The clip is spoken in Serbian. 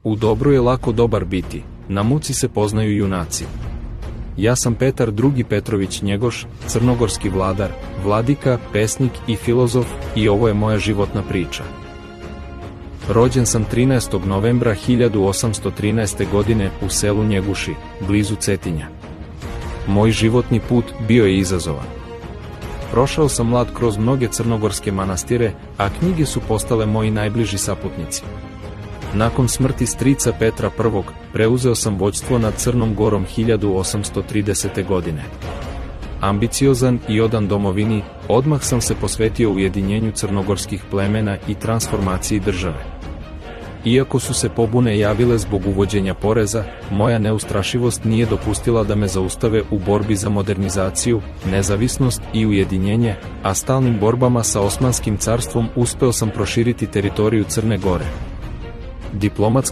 U dobru je lako dobar biti, na muci se poznaju junaci. Ja sam Petar II. Petrović Njegoš, crnogorski vladar, vladika, pesnik i filozof, i ovo je moja životna priča. Rođen sam 13. novembra 1813. godine u selu Njeguši, blizu Cetinja. Moj životni put bio je izazovan. Prošao sam mlad kroz mnoge crnogorske manastire, a knjige su postale moji najbliži saputnici. Nakon smrti strica Petra I, preuzeo sam vođstvo nad Crnom Gorom 1830. godine. Ambiciozan i odan domovini, odmah sam se posvetio ujedinjenju crnogorskih plemena i transformaciji države. Iako su se pobune javile zbog uvođenja poreza, moja neustrašivost nije dopustila da me zaustave u borbi za modernizaciju, nezavisnost i ujedinjenje, a stalnim borbama sa Osmanskim carstvom uspeo sam proširiti teritoriju Crne Gore. Diplomatska